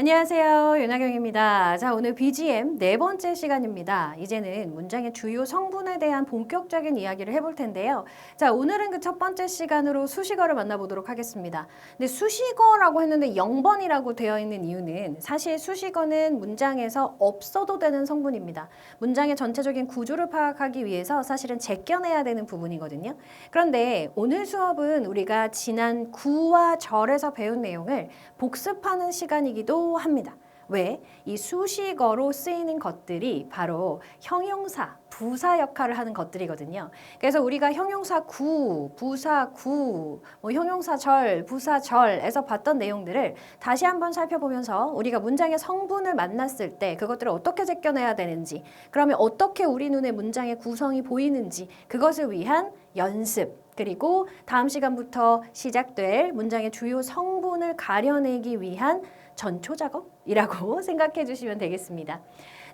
안녕하세요. 윤하경입니다. 자, 오늘 BGM 네 번째 시간입니다. 이제는 문장의 주요 성분에 대한 본격적인 이야기를 해볼 텐데요. 자, 오늘은 그 첫 번째 시간으로 수식어를 만나보도록 하겠습니다. 근데 수식어라고 했는데 0번이라고 되어 있는 이유는 사실 수식어는 문장에서 없어도 되는 성분입니다. 문장의 전체적인 구조를 파악하기 위해서 사실은 제껴내야 되는 부분이거든요. 그런데 오늘 수업은 우리가 지난 구와 절에서 배운 내용을 복습하는 시간이기도 합니다. 왜? 이 수식어로 쓰이는 것들이 바로 형용사, 부사 역할을 하는 것들이거든요. 그래서 우리가 형용사 구, 부사 구, 형용사 절, 부사 절에서 봤던 내용들을 다시 한번 살펴보면서 우리가 문장의 성분을 만났을 때 그것들을 어떻게 제껴내야 되는지, 그러면 어떻게 우리 눈에 문장의 구성이 보이는지 그것을 위한 연습, 그리고 다음 시간부터 시작될 문장의 주요 성분을 가려내기 위한 전초 작업이라고 생각해 주시면 되겠습니다.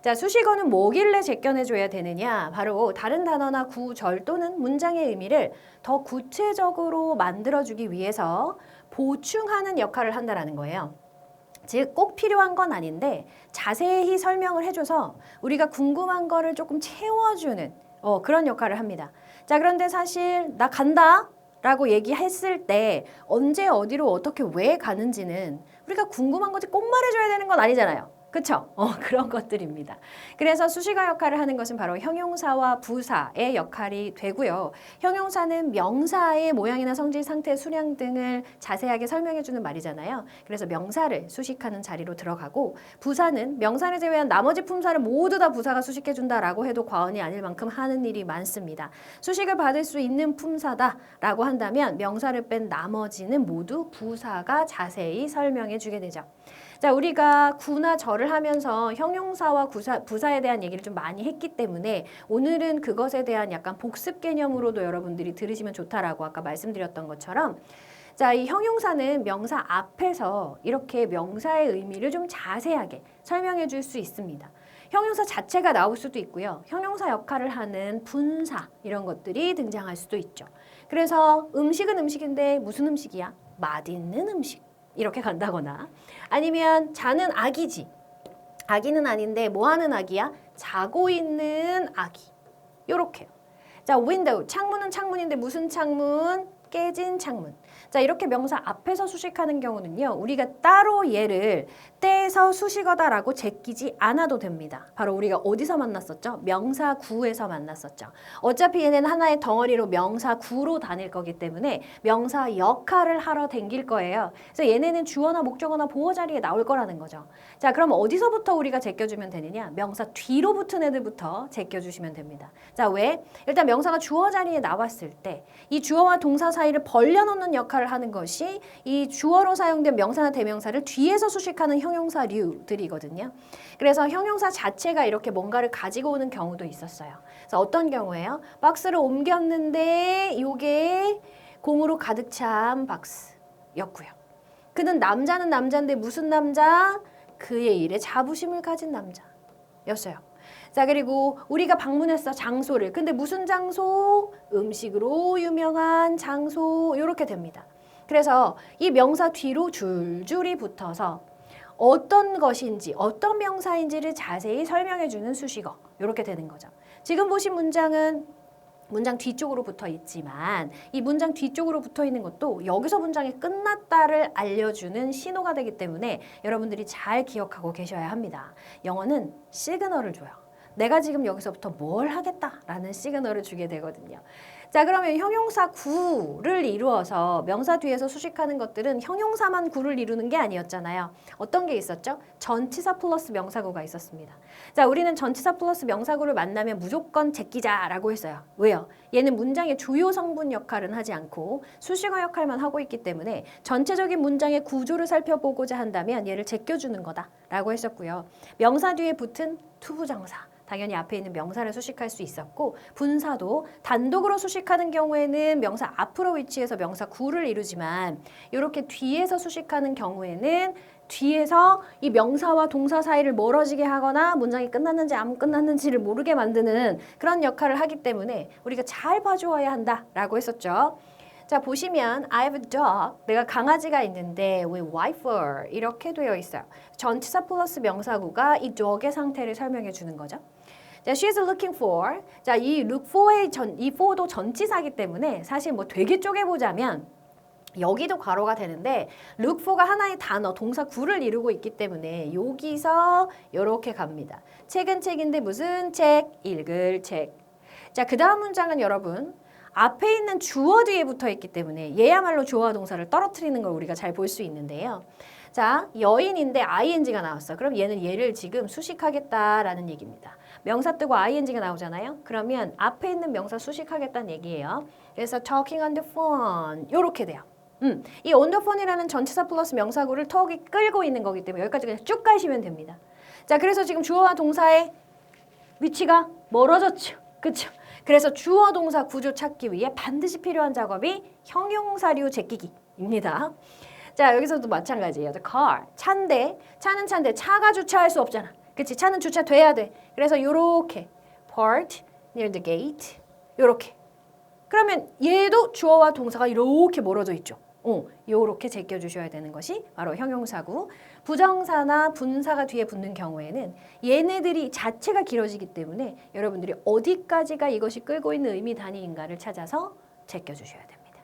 자, 수식어는 뭐길래 제껴내줘야 되느냐? 바로 다른 단어나 구절 또는 문장의 의미를 더 구체적으로 만들어주기 위해서 보충하는 역할을 한다는 거예요. 즉, 꼭 필요한 건 아닌데 자세히 설명을 해줘서 우리가 궁금한 거를 조금 채워주는 그런 역할을 합니다. 자, 그런데 사실 나 간다 라고 얘기했을 때 언제 어디로 어떻게 왜 가는지는 우리가 궁금한 거지 꼭 말해줘야 되는 건 아니잖아요. 그쵸? 그런 것들입니다. 그래서 수식어 역할을 하는 것은 바로 형용사와 부사의 역할이 되고요. 형용사는 명사의 모양이나 성질, 상태, 수량 등을 자세하게 설명해주는 말이잖아요. 그래서 명사를 수식하는 자리로 들어가고, 부사는 명사를 제외한 나머지 품사를 모두 다 부사가 수식해준다라고 해도 과언이 아닐 만큼 하는 일이 많습니다. 수식을 받을 수 있는 품사다라고 한다면 명사를 뺀 나머지는 모두 부사가 자세히 설명해주게 되죠. 자, 우리가 구나 절을 하면서 형용사와 부사에 대한 얘기를 좀 많이 했기 때문에 오늘은 그것에 대한 약간 복습 개념으로도 여러분들이 들으시면 좋다라고 아까 말씀드렸던 것처럼, 자, 이 형용사는 명사 앞에서 이렇게 명사의 의미를 좀 자세하게 설명해 줄 수 있습니다. 형용사 자체가 나올 수도 있고요. 형용사 역할을 하는 분사 이런 것들이 등장할 수도 있죠. 그래서 음식은 음식인데 무슨 음식이야? 맛있는 음식. 이렇게 간다거나, 아니면 자는 아기지. 아기는 아닌데 뭐 하는 아기야? 자고 있는 아기. 요렇게요. 자, window. 창문은 창문인데 무슨 창문? 깨진 창문. 자, 이렇게 명사 앞에서 수식하는 경우는요, 우리가 따로 얘를 떼서 수식어다라고 제끼지 않아도 됩니다. 바로 우리가 어디서 만났었죠? 명사 구에서 만났었죠. 어차피 얘는 하나의 덩어리로 명사 구로 다닐 거기 때문에 명사 역할을 하러 댕길 거예요. 그래서 얘네는 주어나 목적어나 보어 자리에 나올 거라는 거죠. 자, 그럼 어디서부터 우리가 제껴주면 되느냐? 명사 뒤로 붙은 애들부터 제껴주시면 됩니다. 자, 왜? 일단 명사가 주어 자리에 나왔을 때 이 주어와 동사 사이를 벌려놓는 역할을 하는 것이 이 주어로 사용된 명사나 대명사를 뒤에서 수식하는 형용사류들이거든요. 그래서 형용사 자체가 이렇게 뭔가를 가지고 오는 경우도 있었어요. 그래서 어떤 경우예요? 박스를 옮겼는데 이게 공으로 가득 찬 박스였고요. 그는 남자는 남자인데 무슨 남자? 그의 일에 자부심을 가진 남자였어요. 자, 그리고 우리가 방문했어, 장소를. 근데 무슨 장소? 음식으로 유명한 장소. 이렇게 됩니다. 그래서 이 명사 뒤로 줄줄이 붙어서 어떤 것인지, 어떤 명사인지를 자세히 설명해주는 수식어. 이렇게 되는 거죠. 지금 보신 문장은 문장 뒤쪽으로 붙어 있지만 이 문장 뒤쪽으로 붙어 있는 것도 여기서 문장이 끝났다를 알려주는 신호가 되기 때문에 여러분들이 잘 기억하고 계셔야 합니다. 영어는 시그널을 줘요. 내가 지금 여기서부터 뭘 하겠다라는 시그널을 주게 되거든요. 자, 그러면 형용사 구를 이루어서 명사 뒤에서 수식하는 것들은 형용사만 구를 이루는 게 아니었잖아요. 어떤 게 있었죠? 전치사 플러스 명사구가 있었습니다. 자, 우리는 전치사 플러스 명사구를 만나면 무조건 제끼자라고 했어요. 왜요? 얘는 문장의 주요 성분 역할은 하지 않고 수식어 역할만 하고 있기 때문에 전체적인 문장의 구조를 살펴보고자 한다면 얘를 제껴주는 거다라고 했었고요. 명사 뒤에 붙은 투부정사. 당연히 앞에 있는 명사를 수식할 수 있었고, 분사도 단독으로 수식하는 경우에는 명사 앞으로 위치해서 명사 구를 이루지만 이렇게 뒤에서 수식하는 경우에는 뒤에서 이 명사와 동사 사이를 멀어지게 하거나 문장이 끝났는지 안 끝났는지를 모르게 만드는 그런 역할을 하기 때문에 우리가 잘 봐주어야 한다라고 했었죠. 자, 보시면 I have a dog. 내가 강아지가 있는데 with white fur 이렇게 되어 있어요. 전치사 플러스 명사구가 이 dog의 상태를 설명해 주는 거죠. 자, she's looking for. 자, 이 look for의 이 for도 전치사기 때문에 사실 뭐 되게 쪼개보자면 여기도 괄호가 되는데 look for가 하나의 단어, 동사 구를 이루고 있기 때문에 여기서 이렇게 갑니다. 책은 책인데 무슨 책? 읽을 책. 자, 그 다음 문장은 여러분 앞에 있는 주어 뒤에 붙어 있기 때문에 얘야말로 주어와 동사를 떨어뜨리는 걸 우리가 잘 볼 수 있는데요. 자, 여인인데 ing가 나왔어. 그럼 얘는 얘를 지금 수식하겠다라는 얘기입니다. 명사 뜨고 ing가 나오잖아요. 그러면 앞에 있는 명사 수식하겠다는 얘기예요. 그래서 talking on the phone 이렇게 돼요. 이 on the phone이라는 전치사 플러스 명사구를 턱이 끌고 있는 거기 때문에 여기까지 그냥 쭉 가시면 됩니다. 자, 그래서 지금 주어와 동사의 위치가 멀어졌죠. 그렇죠? 그래서 주어 동사 구조 찾기 위해 반드시 필요한 작업이 형용사류 제끼기입니다. 자, 여기서도 마찬가지예요. The car. 차인데, 차는 차인데 차가 주차할 수 없잖아. 그치? 차는 주차돼야 돼. 그래서 요렇게 parked near the gate. 요렇게. 그러면 얘도 주어와 동사가 이렇게 멀어져 있죠. 요렇게 제껴주셔야 되는 것이 바로 형용사구. 부정사나 분사가 뒤에 붙는 경우에는 얘네들이 자체가 길어지기 때문에 여러분들이 어디까지가 이것이 끌고 있는 의미 단위인가를 찾아서 제껴주셔야 됩니다.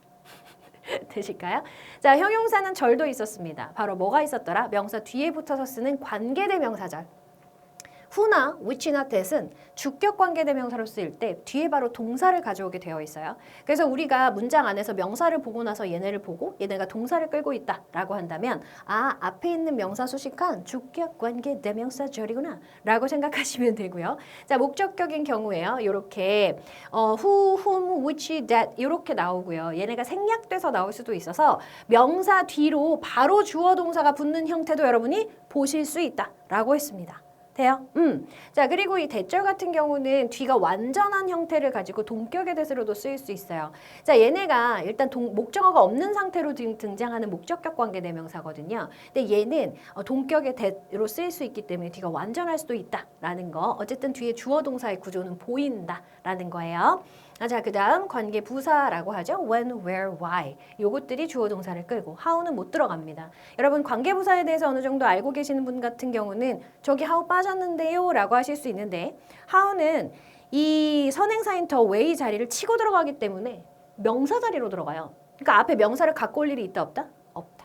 되실까요? 자, 형용사는 절도 있었습니다. 바로 뭐가 있었더라? 명사 뒤에 붙어서 쓰는 관계대명사절. who나 which나 that은 주격 관계대명사로 쓰일 때 뒤에 바로 동사를 가져오게 되어 있어요. 그래서 우리가 문장 안에서 명사를 보고 나서 얘네를 보고 얘네가 동사를 끌고 있다라고 한다면 아, 앞에 있는 명사 수식한 주격 관계대명사절이구나 라고 생각하시면 되고요. 자, 목적격인 경우에요. 이렇게 who, whom, which, that 이렇게 나오고요. 얘네가 생략돼서 나올 수도 있어서 명사 뒤로 바로 주어 동사가 붙는 형태도 여러분이 보실 수 있다라고 했습니다. 돼요? 자, 그리고 이 대절 같은 경우는 뒤가 완전한 형태를 가지고 동격의 대수로도 쓰일 수 있어요. 자, 얘네가 일단 목적어가 없는 상태로 등장하는 목적격 관계대명사거든요. 근데 얘는 동격의 대로 쓰일 수 있기 때문에 뒤가 완전할 수도 있다라는 거. 어쨌든 뒤에 주어 동사의 구조는 보인다라는 거예요. 자, 그 다음 관계 부사라고 하죠. when, where, why. 요것들이 주어 동사를 끌고 how는 못 들어갑니다. 여러분 관계 부사에 대해서 어느 정도 알고 계시는 분 같은 경우는 저기 how 빠졌는데요 라고 하실 수 있는데 how는 이 선행사인 더 way 자리를 치고 들어가기 때문에 명사 자리로 들어가요. 그러니까 앞에 명사를 갖고 올 일이 있다 없다? 없다.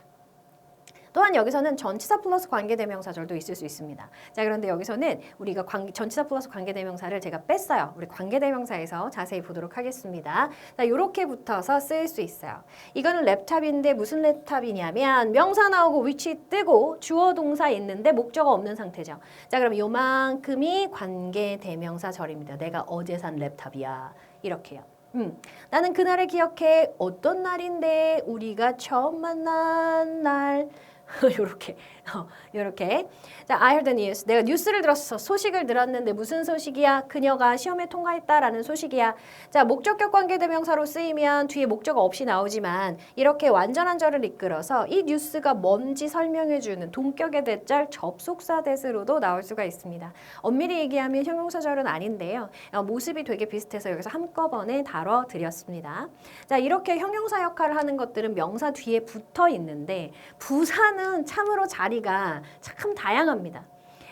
또한 여기서는 전치사 플러스 관계대명사절도 있을 수 있습니다. 자, 그런데 여기서는 우리가 전치사 플러스 관계대명사를 제가 뺐어요. 우리 관계대명사에서 자세히 보도록 하겠습니다. 자, 이렇게 붙어서 쓰일 수 있어요. 이거는 랩탑인데 무슨 랩탑이냐면 명사 나오고 위치 뜨고 주어 동사 있는데 목적어 없는 상태죠. 자, 그럼 요만큼이 관계대명사절입니다. 내가 어제 산 랩탑이야. 이렇게요. 나는 그날을 기억해. 어떤 날인데 우리가 처음 만난 날. 요렇게. 자, I heard the news. 내가 뉴스를 들었어. 소식을 들었는데 무슨 소식이야? 그녀가 시험에 통과했다라는 소식이야. 자, 목적격 관계대명사로 쓰이면 뒤에 목적어 없이 나오지만 이렇게 완전한 절을 이끌어서 이 뉴스가 뭔지 설명해주는 동격의 대절 접속사 대수로도 나올 수가 있습니다. 엄밀히 얘기하면 형용사절은 아닌데요. 모습이 되게 비슷해서 여기서 한꺼번에 다뤄드렸습니다. 자, 이렇게 형용사 역할을 하는 것들은 명사 뒤에 붙어 있는데 부사는 참으로 자리가 참 다양합니다.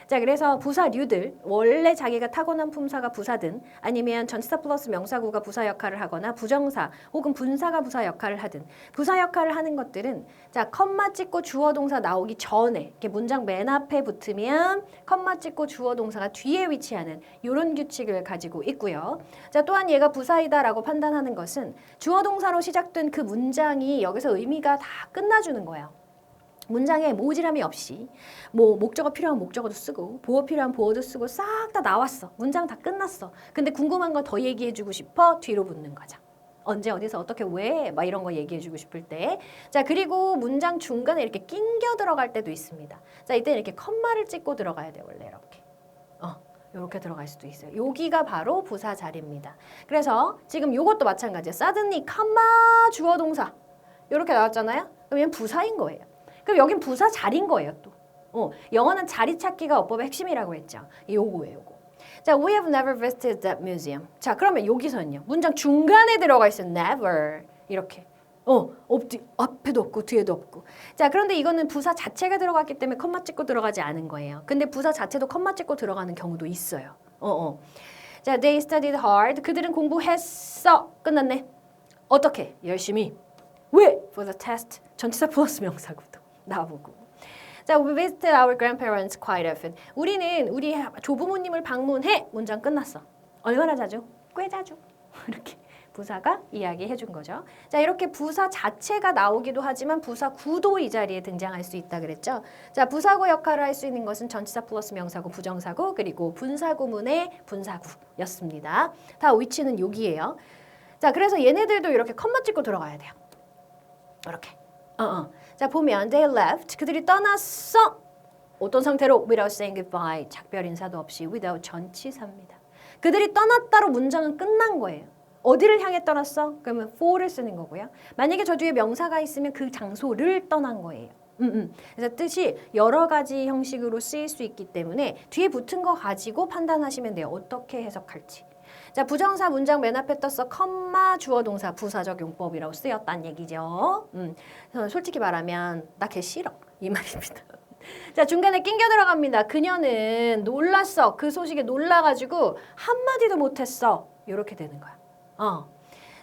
자, 그래서 부사류들 원래 자기가 타고난 품사가 부사든 아니면 전치사 플러스 명사구가 부사 역할을 하거나 부정사 혹은 분사가 부사 역할을 하든 부사 역할을 하는 것들은 자, 컴마 찍고 주어 동사 나오기 전에 이렇게 문장 맨 앞에 붙으면 컴마 찍고 주어 동사가 뒤에 위치하는 이런 규칙을 가지고 있고요. 자, 또한 얘가 부사이다라고 판단하는 것은 주어 동사로 시작된 그 문장이 여기서 의미가 다 끝나주는 거예요. 문장에 모지람이 없이 뭐 목적어 필요한 목적어도 쓰고 보어 필요한 보어도 쓰고 싹 다 나왔어. 문장 다 끝났어. 근데 궁금한 거 더 얘기해주고 싶어? 뒤로 붙는 거죠. 언제 어디서 어떻게 왜 막 이런 거 얘기해주고 싶을 때. 자, 그리고 문장 중간에 이렇게 낑겨 들어갈 때도 있습니다. 자, 이때는 이렇게 컴마를 찍고 들어가야 돼요. 원래 이렇게. 이렇게 들어갈 수도 있어요. 여기가 바로 부사 자리입니다. 그래서 지금 이것도 마찬가지예요. suddenly 컴마 주어 동사 이렇게 나왔잖아요. 그럼 얘는 부사인 거예요. 그럼 여긴 부사 자리인 거예요, 또. 영어는 자리 찾기가 어법의 핵심이라고 했죠. 요거예요, 요거. 자, we have never visited that museum. 자, 그러면 여기서는요. 문장 중간에 들어가 있어요. never. 이렇게. 앞에도 없고 뒤에도 없고. 자, 그런데 이거는 부사 자체가 들어갔기 때문에 컴마 찍고 들어가지 않은 거예요. 근데 부사 자체도 컴마 찍고 들어가는 경우도 있어요. 자, they studied hard. 그들은 공부했어. 끝났네. 어떻게? 열심히. 왜? For the test. 전치사 플러스 명사구도 나와보고. 자, we visited our grandparents quite often. 우리는 우리 조부모님을 방문해. 문장 끝났어. 얼마나 자주? 꽤 자주. 이렇게 부사가 이야기해 준 거죠. 자, 이렇게 부사 자체가 나오기도 하지만 부사 구도 이 자리에 등장할 수 있다 그랬죠. 자, 부사구 역할을 할 수 있는 것은 전치사 플러스 명사구, 부정사구, 그리고 분사구문의 분사구였습니다. 다 위치는 여기예요. 자, 그래서 얘네들도 이렇게 컴마 찍고 들어가야 돼요. 이렇게. 자, 보면 they left. 그들이 떠났어. 어떤 상태로? Without saying goodbye. 작별 인사도 없이 without 전치사입니다. 그들이 떠났다로 문장은 끝난 거예요. 어디를 향해 떠났어? 그러면 for를 쓰는 거고요. 만약에 저 뒤에 명사가 있으면 그 장소를 떠난 거예요. 그래서 뜻이 여러 가지 형식으로 쓰일 수 있기 때문에 뒤에 붙은 거 가지고 판단하시면 돼요. 어떻게 해석할지. 자, 부정사 문장 맨 앞에 떴어. 컴마 주어 동사 부사적 용법이라고 쓰였다는 얘기죠. 솔직히 말하면 나 걔 싫어. 이 말입니다. 자, 중간에 낑겨 들어갑니다. 그녀는 놀랐어. 그 소식에 놀라가지고 한마디도 못했어. 이렇게 되는 거야.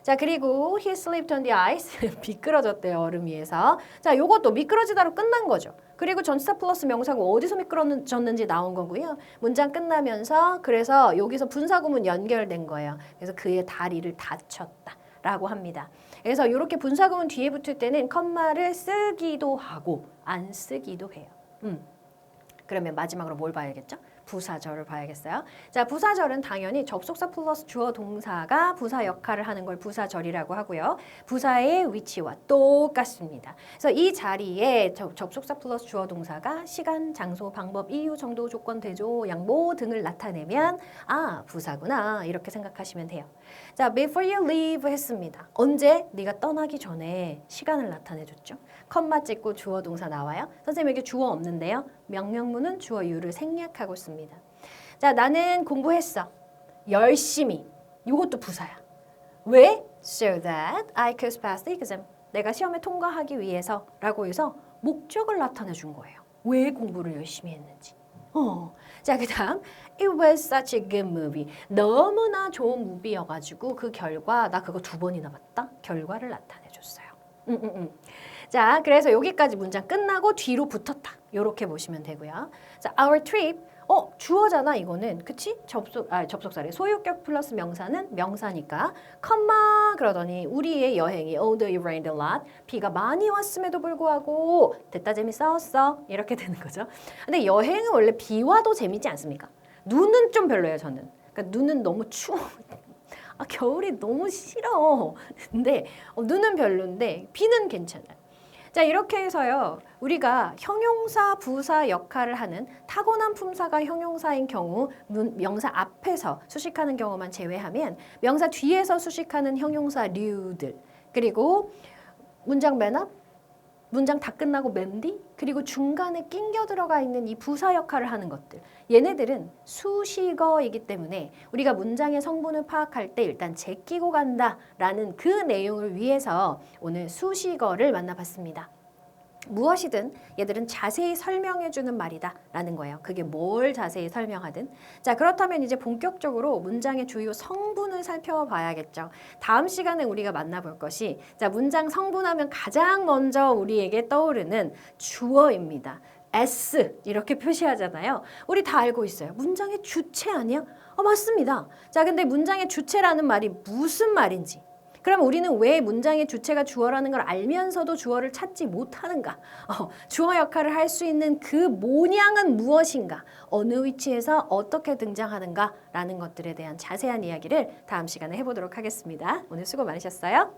자, 그리고 he slipped on the ice. 미끄러졌대요, 얼음 위에서. 자, 요것도 미끄러지다로 끝난 거죠. 그리고 전치사 플러스 명사구 어디서 미끄러졌는지 나온 거고요. 문장 끝나면서 그래서 여기서 분사구문 연결된 거예요. 그래서 그의 다리를 다쳤다라고 합니다. 그래서 이렇게 분사구문 뒤에 붙을 때는 컴마를 쓰기도 하고 안 쓰기도 해요. 그러면 마지막으로 뭘 봐야겠죠? 부사절을 봐야겠어요. 자, 부사절은 당연히 접속사 플러스 주어 동사가 부사 역할을 하는 걸 부사절이라고 하고요. 부사의 위치와 똑같습니다. 그래서 이 자리에 접속사 플러스 주어 동사가 시간, 장소, 방법, 이유, 정도, 조건, 대조, 양보 등을 나타내면 아, 부사구나 이렇게 생각하시면 돼요. 자, before you leave 했습니다. 언제? 네가 떠나기 전에 시간을 나타내줬죠. 컴마 찍고 주어 동사 나와요. 선생님 여기 주어 없는데요. 명령문은 주어 유를 생략하고 있습니다. 자, 나는 공부했어. 열심히. 이것도 부사야. 왜? So that I could pass the exam. 내가 시험에 통과하기 위해서 라고 해서 목적을 나타내 준 거예요. 왜 공부를 열심히 했는지. 자, 그 다음 It was such a good movie. 너무나 좋은 무비여가지고 그 결과 나 그거 2번이나 봤다. 결과를 나타내줬어요. 자, 그래서 여기까지 문장 끝나고 뒤로 붙었다. 이렇게 보시면 되고요. 자, our trip. 주어잖아 이거는. 그치? 접속사래. 소유격 플러스 명사는 명사니까. 컴마 그러더니 우리의 여행이 although it rained a lot. 비가 많이 왔음에도 불구하고 됐다 재밌었어. 이렇게 되는 거죠. 근데 여행은 원래 비 와도 재밌지 않습니까? 눈은 좀 별로예요, 저는. 그러니까 눈은 너무 추워. 겨울이 너무 싫어. 근데 눈은 별론데 비는 괜찮아요. 자, 이렇게 해서요. 우리가 형용사, 부사 역할을 하는 타고난 품사가 형용사인 경우 명사 앞에서 수식하는 경우만 제외하면 명사 뒤에서 수식하는 형용사류들 그리고 문장 맨 앞, 문장 다 끝나고 맨 뒤, 그리고 중간에 낑겨 들어가 있는 이 부사 역할을 하는 것들. 얘네들은 수식어이기 때문에 우리가 문장의 성분을 파악할 때 일단 제끼고 간다라는 그 내용을 위해서 오늘 수식어를 만나봤습니다. 무엇이든 얘들은 자세히 설명해주는 말이다 라는 거예요. 그게 뭘 자세히 설명하든. 자, 그렇다면 이제 본격적으로 문장의 주요 성분을 살펴봐야겠죠. 다음 시간에 우리가 만나볼 것이 자, 문장 성분하면 가장 먼저 우리에게 떠오르는 주어입니다. S 이렇게 표시하잖아요. 우리 다 알고 있어요. 문장의 주체 아니야? 맞습니다. 자, 근데 문장의 주체라는 말이 무슨 말인지 그럼 우리는 왜 문장의 주체가 주어라는 걸 알면서도 주어를 찾지 못하는가? 주어 역할을 할 수 있는 그 모양은 무엇인가? 어느 위치에서 어떻게 등장하는가? 라는 것들에 대한 자세한 이야기를 다음 시간에 해보도록 하겠습니다. 오늘 수고 많으셨어요.